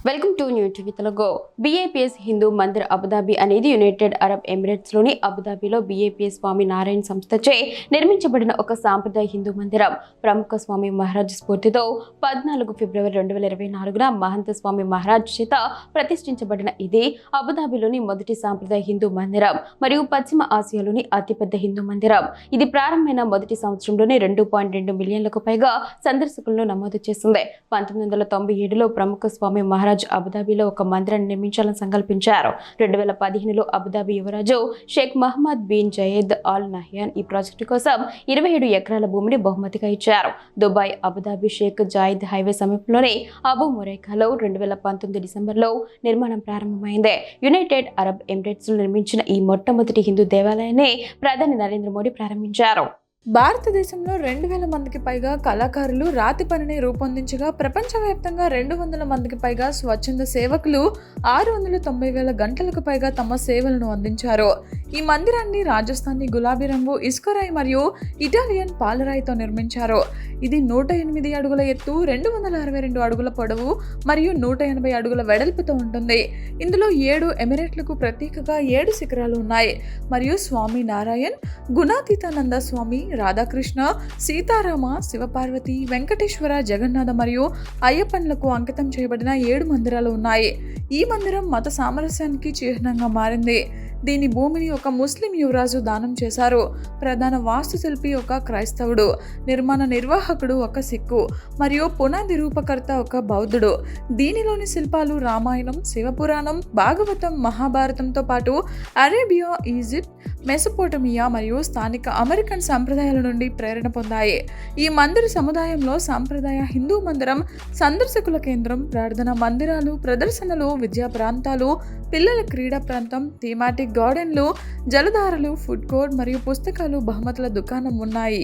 Welcome to new TV Telugu. BAPS Hindu Mandir Abu Dhabi అనేది United Arab Emirates లోని అబుదాబిలో BAPS స్వామి నారాయణ సంస్థచే నిర్మించబడిన ఒక సాంప్రదాయ హిందూ మందిరం. ప్రముఖ స్వామి మహారాజ్ స్ఫూర్తితో 14 ఫిబ్రవరి 2024న మహంత స్వామి మహారాజ్ చేత ప్రతిష్ఠించబడిన ఇది అబుదాబిలోని మొదటి సాంప్రదాయ హిందూ మందిరం మరియు పశ్చిమ ఆసియాలోని అతిపెద్ద హిందూ మందిరం. ఇది ప్రారంభమైన మొదటి సంవత్సరంలోనే 2.2 మిలియన్లకు పైగా సందర్శకులను నమోదు చేసింది. 1997లో ప్రముఖ స్వామి మహారాజ్ అబుదాబిలో ఒక మందిరాన్ని నిర్మించాలని సంకల్పించారు. 2015లో అబుదాబి యువరాజు Sheikh Mohammed bin Zayed Al Nahyan ఈ ప్రాజెక్టు కోసం 27 ఎకరాల భూమిని బహుమతిగా ఇచ్చారు. Dubai Abu Dhabi Sheikh Zayed highway సమీపంలోని అబు మురైకాలో 2019 డిసెంబర్లో నిర్మాణం ప్రారంభమైంది. యునైటెడ్ అరబ్ ఎమిరేట్స్ లో నిర్మించిన ఈ మొట్టమొదటి హిందూ దేవాలయాన్ని ప్రధాని నరేంద్ర మోడీ ప్రారంభించారు. భారతదేశంలో 2000 మందికి పైగా కళాకారులు రాతి పనిని రూపొందించగా ప్రపంచవ్యాప్తంగా 200 మందికి పైగా స్వచ్ఛంద సేవకులు 690,000 గంటలకు పైగా తమ సేవలను అందించారు. ఈ మందిరాన్ని రాజస్థానీ గులాబీ రంగు ఇసుకరాయి మరియు ఇటాలియన్ పాలరాయితో నిర్మించారు. ఇది 108 అడుగుల ఎత్తు, 262 అడుగుల పొడవు మరియు 180 అడుగుల వెడల్పుతో ఉంటుంది. ఇందులో 7 ఎమిరేట్లకు ప్రత్యేకంగా 7 శిఖరాలు ఉన్నాయి మరియు స్వామి నారాయణ్, గుణాతీతానంద స్వామి, రాధాకృష్ణ, సీతారామ, శివపార్వతి, వెంకటేశ్వర, జగన్నాథ మరియు అయ్యప్పన్లకు అంకితం చేయబడిన 7 మందిరాలు ఉన్నాయి. ఈ మందిరం మత సామరస్యానికి చిహ్నంగా మారింది. దీని భూమిని ఒక ముస్లిం యువరాజు దానం చేశారు. ప్రధాన వాస్తుశిల్పి ఒక క్రైస్తవుడు, నిర్మాణ నిర్వాహకుడు ఒక సిక్కు మరియు పునాది రూపకర్త ఒక బౌద్ధుడు. దీనిలోని శిల్పాలు రామాయణం, శివపురాణం, భాగవతం, మహాభారతంతో పాటు అరేబియా, ఈజిప్ట్, మెసపోటమియా మరియు స్థానిక అమెరికన్ సంప్రదాయాల నుండి ప్రేరణ పొందాయి. ఈ మందిర సముదాయంలో సాంప్రదాయ హిందూ మందిరం, సందర్శకుల కేంద్రం, ప్రార్థనా మందిరాలు, ప్రదర్శనలు, విద్యా ప్రాంతాలు, పిల్లల క్రీడా ప్రాంతం, థీమాటిక్ గార్డెన్లు, జలధారలు, ఫుడ్ కోర్ట్ మరియు పుస్తకాలు, బహుమతుల దుకాణం ఉన్నాయి.